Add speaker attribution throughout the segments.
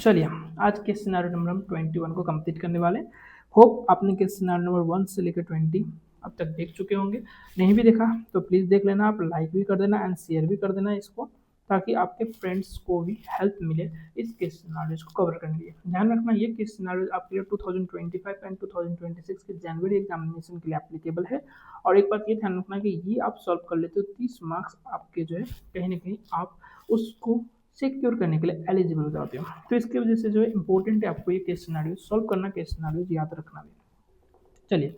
Speaker 1: चलिए आज के सिनारियो नंबर हम 21 को कंप्लीट करने वाले। होप आपने के सिनारियो नंबर 1 से लेकर 20 अब तक देख चुके होंगे। नहीं भी देखा तो प्लीज़ देख लेना, आप लाइक भी कर देना एंड शेयर भी कर देना इसको, ताकि आपके फ्रेंड्स को भी हेल्प मिले इस केस सिनारियोज को कवर करने के लिए। ध्यान रखना ये केस सिनारियोज आपके लिए 2025 एंड 2026 के जनवरी एग्जामिनेशन के लिए एप्लीकेबल है। और एक बात ये ध्यान रखना कि ये आप सॉल्व कर लेते हो 30 मार्क्स आपके जो है कहीं ना कहीं आप उसको सिक्योर करने के लिए एलिजिबल हो जाते हो। तो इसकी वजह से जो है इंपॉर्टेंट है आपको ये केस सिनारियो सॉल्व करना, केस सिनारियो याद रखना भी। चलिए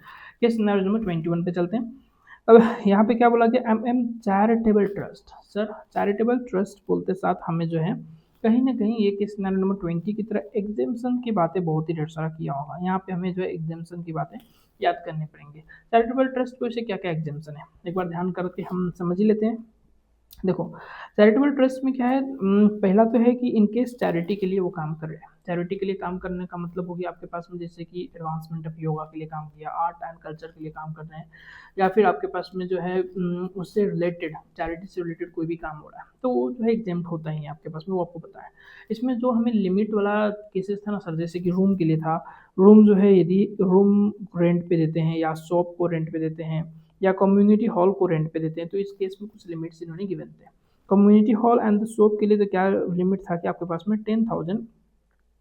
Speaker 1: केस सिनारियो नंबर 21 पे चलते हैं। अब यहाँ पे क्या बोला गया, M charitable trust. Sir charitable trust बोलते साथ हमें जो है कहीं ना कहीं ये केस सिनारियो नंबर 20 की तरह एग्जाम्शन की बातें बहुत ही ढेर सारा किया होगा। यहाँ पे हमें जो है एग्जाम्शन की बातें याद करनी पड़ेंगे। चैरिटेबल ट्रस्ट को इसे क्या क्या एग्जाम्शन है एक बार ध्यान करके हम समझ ही लेते हैं। देखो चैरिटेबल ट्रस्ट में क्या है, पहला तो है कि इनकेस चैरिटी के लिए वो काम कर रहे हैं। चैरिटी के लिए काम करने का मतलब हो गया आपके पास में जैसे कि एडवांसमेंट ऑफ योगा के लिए काम किया, आर्ट एंड कल्चर के लिए काम कर रहे हैं, या फिर आपके पास में जो है उससे रिलेटेड चैरिटी से रिलेटेड कोई भी काम हो रहा है तो वो जो है एग्जेम्प्ट होता ही है आपके पास में, वो आपको पता है। इसमें जो हमें लिमिट वाला केसेस था ना सर, जैसे कि रूम के लिए था, रूम जो है यदि रूम रेंट पे देते हैं या शॉप को रेंट पे देते हैं या कम्युनिटी हॉल को रेंट पे देते हैं तो इस केस में कुछ लिमिट्स इन्होंने गिवन थे। Community hall and the shop के लिए तो क्या लिमिट था कि आपके पास में 10,000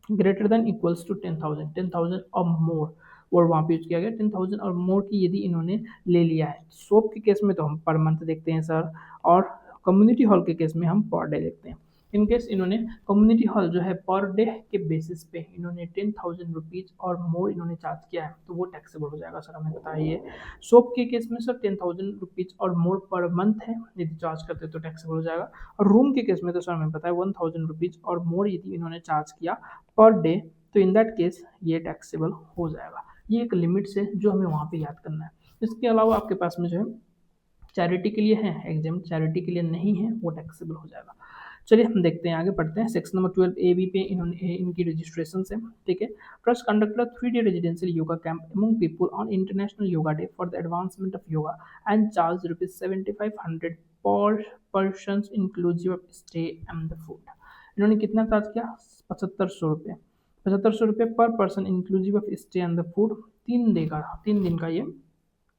Speaker 1: ग्रेटर देन इक्वल्स टू 10,000 और मोर, और वहाँ पे यूज किया गया 10,000 और मोर की यदि इन्होंने ले लिया है। शॉप के केस में तो हम पर मंथ देखते हैं सर, और कम्युनिटी हॉल के केस में हम पर डे देखते हैं। इन केस इन्होंने कम्युनिटी हॉल जो है पर डे के बेसिस पे इन्होंने 10,000 रुपीज़ और मोर इन्होंने चार्ज किया है तो वो टैक्सेबल हो जाएगा सर, हमें बताइए। शॉप के केस में सर 10,000 रुपीज़ और मोर पर मंथ है, यदि चार्ज करते तो टैक्सेबल हो जाएगा। और रूम के केस में तो सर हमें पता है 1,000 रुपीज़ और मोर यदि इन्होंने चार्ज किया पर डे तो इन दैट केस ये टैक्सेबल हो जाएगा। ये एक लिमिट्स है जो हमें वहाँ पे याद करना है। इसके अलावा आपके पास में जो है चैरिटी के लिए है एग्जाम, चैरिटी के लिए नहीं है वो टैक्सेबल हो जाएगा। चलिए हम देखते हैं, आगे पढ़ते हैं। सेक्शन नंबर 12 ए बी पे इन्होंने इनकी रजिस्ट्रेशन है, ठीक है। Trust conducted 3-day residential yoga camp among people on international yoga day for the advancement of yoga and charge ₹7,500 पर person inclusive of stay and the food. इन्होंने कितना चार्ज किया, 7,500 रुपये, 7,500 रुपये पर person inclusive of stay and the food. 3 दिन का ये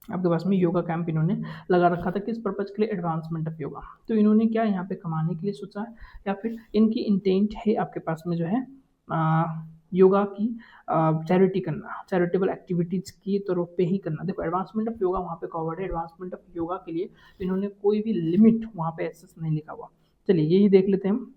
Speaker 1: आपके पास में योगा कैंप इन्होंने लगा रखा था, किस पर्पज़ के लिए, एडवांसमेंट ऑफ योगा। तो इन्होंने क्या यहाँ पे कमाने के लिए सोचा है या फिर इनकी इंटेंट है आपके पास में जो है योगा की चैरिटी करना, चैरिटेबल एक्टिविटीज़ की तरफ पे ही करना। देखो एडवांसमेंट ऑफ योगा वहाँ पे कवर्ड है, एडवांसमेंट ऑफ योगा के लिए इन्होंने कोई भी लिमिट वहाँ पे ऐसा नहीं लिखा हुआ। चलिए यही देख लेते हैं हम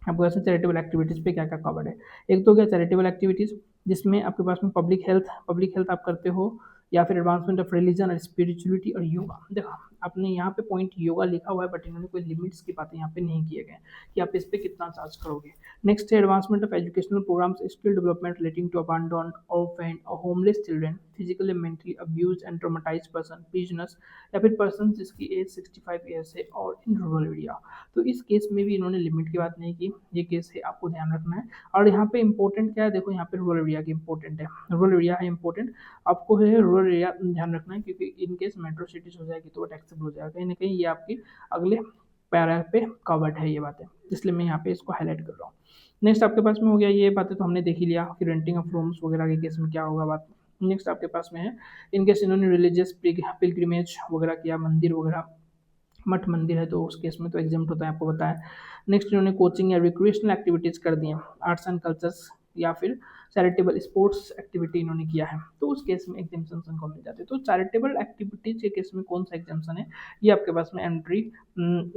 Speaker 1: आपके पास में चैरिटेबल एक्टिविटीज़ पे क्या क्या कवर्ड है। एक तो क्या चैरिटेबल एक्टिविटीज़ जिसमें आपके पास में पब्लिक हेल्थ आप करते हो, या फिर एडवांसमेंट ऑफ रिलीजन और स्पिरिचुअलिटी और योगा। देखो आपने यहाँ पे पॉइंट योगा लिखा हुआ है बट इन्होंने कोई लिमिट्स की बातें यहाँ पे नहीं किए गए कि आप इस पे कितना चार्ज करोगे। नेक्स्ट है advancement of educational programs, skill development relating to abandoned, orphan और homeless children, physically mentally abuse and traumatized person, business या फिर पर्सन जिसकी एज 65 ईयर्स है और इन रूरल एरिया। तो इस केस में भी इन्होंने लिमिट की बात नहीं की, ये केस है आपको ध्यान रखना है। और यहाँ पे इंपॉर्टेंट क्या है, देखो यहाँ पे रूरल एरिया की इंपॉर्टेंट है, रूरल एरिया है इंपॉर्टेंट आपको है, रूरल एरिया ध्यान रखना है क्योंकि इन केस मेट्रो सिटीज हो जाएगी तो वो टैक्सेबल हो जाएगा। कहीं ना कहीं ये आपकी अगले पैरा पे कवर्ड है ये बातें, इसलिए मैं यहाँ पे इसको हाईलाइट कर रहा हूँ। नेक्स्ट आपके पास में हो गया, ये बातें तो हमने देख ही लिया कि रेंटिंग ऑफ रूम्स वगैरह के केस में क्या होगा बात। नेक्स्ट आपके पास में है इन केस इन्होंने रिलीजियस पिलग्रिमेज वगैरह किया, मंदिर वगैरह, मठ मंदिर है तो उस केस में तो एग्जाम्प्ट होता है, आपको पता है। नेक्स्ट इन्होंने कोचिंग या रिक्रिएशनल एक्टिविटीज़ कर दी हैं, आर्ट्स एंड कल्चर्स या फिर चैरिटेबल स्पोर्ट्स एक्टिविटी इन्होंने किया है तो उस केस में एग्जाम्पशन इनको मिल जाते हैं। तो चैरिटेबल एक्टिविटीज के केस में कौन सा एग्जाम्पशन है, ये आपके पास में एंट्री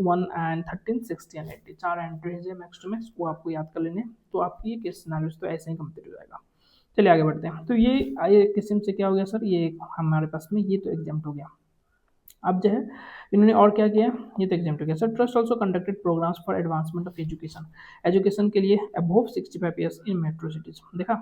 Speaker 1: 1 एंड 13, 60 एंड 80 4 एंट्रीज है मैक्स टू मैक्स, वो आपको याद कर लेने। तो आपकी ये केस सिनेरियोज तो ऐसे ही कंप्लीट हो जाएगा। चलिए आगे बढ़ते हैं। तो ये किस्म से क्या हो गया सर, ये हमारे पास में ये तो एग्जाम्प्ट हो गया। अब जो है इन्होंने और क्या किया, ये तो एग्जाम्पल किया sir. Trust also conducted programs for advancement of education, education के लिए above 65 years in metro cities. देखा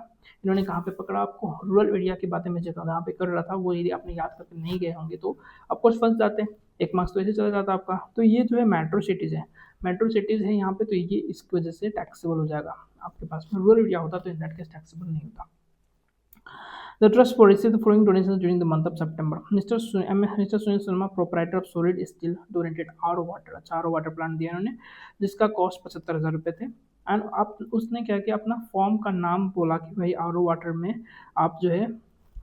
Speaker 1: इन्होंने कहाँ पे पकड़ा आपको, रूरल एरिया की बातें मैं जहाँ पे कर रहा था वो यदि आपने याद करके नहीं गए होंगे तो ऑफकोर्स फंस जाते हैं, 1 मार्क्स तो ऐसे चला जाता आपका। तो ये जो है मेट्रो सिटीज़ है, मेट्रो सिटीज़ है यहाँ पे, तो ये इसकी वजह से टैक्सेबल हो जाएगा। आपके पास में रूरल एरिया होता तो इन दैट केस टैक्सेबल नहीं होता। The trust for received the following donations during the month of September. Mr. Sunil Sharma, proprietor of Solid Steel, donated RO water, अच्छा RO वाटर प्लांट दिया इन्होंने जिसका cost 75,000 रुपये थे। एंड आप उसने क्या किया, अपना फॉर्म का नाम बोला कि भाई आर ओ वाटर में आप जो है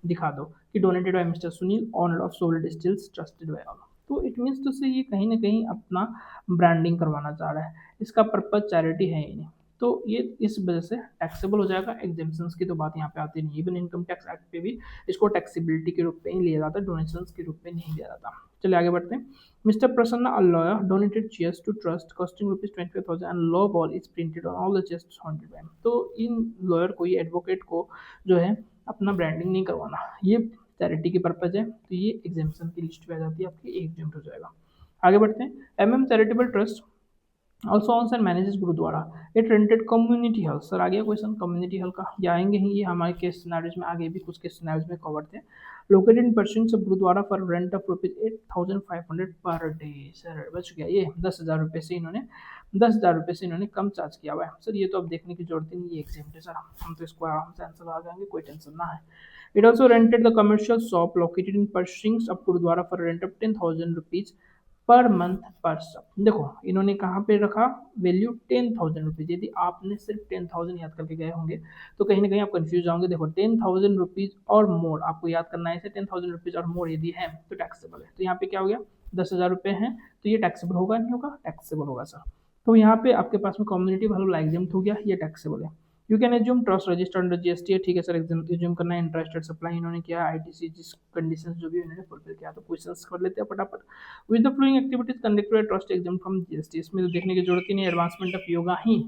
Speaker 1: दिखा दो कि donated by mister Sunil honour of soul distills trusted by all. तो इट मीन्स तो से ये कहीं ना कहीं अपना ब्रांडिंग करवाना चाह रहा है, इसका पर्पज चैरिटी है ही नहीं, तो ये इस वजह से टैक्सेबल हो जाएगा। एग्जेम्पशंस की तो बात यहाँ पे आती नहीं, इवन इनकम टैक्स एक्ट पे भी इसको टैक्सेबिलिटी के रूप में ही लिया जाता है, डोनेशंस के रूप में नहीं लिया जाता। चलिए आगे बढ़ते हैं। Mister Prasanna a lawyer donated chairs to trust costing ₹25,000 and law ball is printed on all the chairs 100 by. तो इन लॉयर को, ये एडवोकेट को जो है अपना ब्रांडिंग नहीं करवाना, ये चैरिटी की पर्पज है, तो ये एग्जेम्पशन की लिस्ट में आ जाती है, आपकी एग्जेम्प्ट हो जाएगा। आगे बढ़ते हैं। MM charitable trust also owns and manages gurdwara it rented community hall. Sir आ गया क्वेश्चन कम्युनिटी हॉल का, ये आएंगे ही, ये हमारे केस सिनारियोज में आगे भी कुछ केस सिनारियोज में कवर थे। Located in pursuing of gurdwara for rent of ₹8,500 per day. Sir बच गया, ये 10,000 रुपये से इन्होंने 10,000 रुपये से इन्होंने कम चार्ज किया हुआ है। सर ये तो अब देखने की जरूरत ही नहीं, ये एग्जाम्प्ट है सर, हम तो इसको आराम से आंसर आ जाएंगे, कोई टेंशन ना है। It also rented the commercial shop located in Pershings of Gurudwara for a rent of 10,000 rupees per month पर सब। देखो इन्होंने कहाँ पे रखा वैल्यू 10,000 रुपीज़। यदि आपने सिर्फ 10,000 याद करके गए होंगे तो कहीं ना कहीं आप कंफ्यूज होंगे। देखो 10,000 रुपीज़ और मोर आपको याद करना है, इसे 10,000 रुपीज़ और मोर यदि है तो टैक्सेबल है। तो यहाँ पे क्या हो गया, 10,000 रुपये हैं तो ये टैक्सेबल होगा नहीं होगा, टैक्सेबल होगा सर। तो यहाँ पे आपके पास में कम्युनिटी वाला एग्जाम्प्ट हो गया, ये टैक्सेबल है। You can assume trust register under GST है, ठीक है सर, एज्यूम करना है। इंटरेस्टेड सप्लाई इन्होंने किया, आईटीसी जिस कंडीशंस जो भी इन्होंने फुलफिल किया, तो क्वेश्चंस कर लेते हैं फटाफट। With the flowing activities conducted trust exam from GST, इसमें तो देखने की जरूरत ही नहीं, advancement of yoga he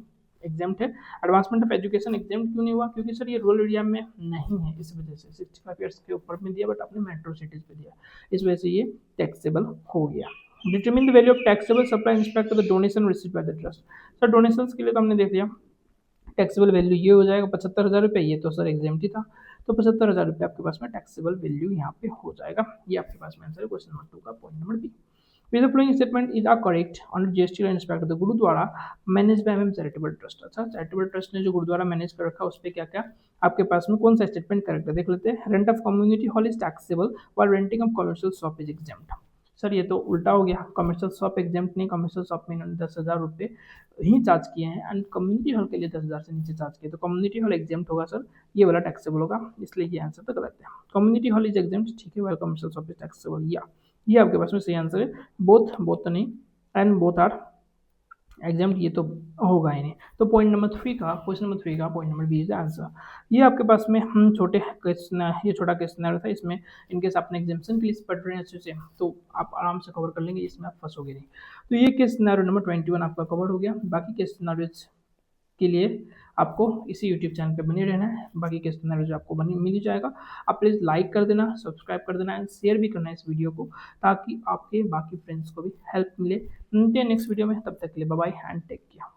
Speaker 1: exempt है। एडवांसमेंट ऑफ एजुकेशन एग्जाम्प्ट क्यों नहीं हुआ, क्योंकि सर ये रूरल एरिया में नहीं है, इस वजह से 65 ईयर्स के ऊपर में दिया, बट आपने मेट्रो सिटीज पे दिया, इस वजह से ये टैक्सेबल हो गया। Determine the value of taxable supply inspect the donation received by the trust. Sir donations के लिए तो हमने देख लिया, टैक्सेबल वैल्यू ये हो जाएगा 75,000 रुपये, ये तो सर एग्जाम्प्ट ही था, तो 75,000 रुपये आपके पास में टैक्सेबल वैल्यू यहाँ पे हो जाएगा। ये आपके पास में आंसर है क्वेश्चन नंबर 2 का, point number B. With the following statement is are correct under GST law inspect the gurdwara manage by MM charitable trust. अच्छा चैरिटेबल ट्रस्ट ने जो गुरुद्वारा मैनेज कर रखा है उस पर क्या क्या आपके पास में कौन सा स्टेटमेंट करेक्ट है देख लेते हैं। Rent of community hall is taxable while renting of commercial shop is exempt. Sir ये तो उल्टा हो गया, कमर्शियल शॉप एग्जाम्प्ट नहीं, कमर्शियल शॉप में इन्होंने 10,000 रुपये ही चार्ज किए हैं एंड कम्युनिटी हॉल के लिए 10,000 से नीचे चार्ज किए, तो कम्युनिटी हॉल एग्जाम्प्ट होगा सर, ये वाला टैक्सेबल होगा, इसलिए ये आंसर तो गलत है। कम्युनिटी हॉल इज एग्जाम्प्ट, ठीक है, while commercial shop is taxable, या ये आपके पास में सही आंसर है। बोथ तो नहीं, एंड बोथ आर एग्जाम्प्ट, ये तो होगा ही नहीं। तो पॉइंट नंबर 3 का, क्वेश्चन नंबर 3 का point number B is answer. ये आपके पास में हम छोटे क्वेश्चन, ये छोटा क्वेश्चन था, इसमें इनकेस आपने एग्जाम्पशन की लिस्ट पढ़ रहे हैं अच्छे से तो आप आराम से कवर कर लेंगे, इसमें आप फंसोगे नहीं। तो ये केस सिनेरियो नंबर 21 आपका कवर हो गया। बाकी केस सिनेरियोज के लिए आपको इसी यूट्यूब चैनल पे बने रहना है, बाकी के सिनेरियो आपको बनी मिल ही जाएगा। आप प्लीज़ लाइक कर देना, सब्सक्राइब कर देना एंड शेयर भी करना इस वीडियो को, ताकि आपके बाकी फ्रेंड्स को भी हेल्प मिले। मिलते हैं नेक्स्ट वीडियो में, तब तक के लिए bye bye and take care.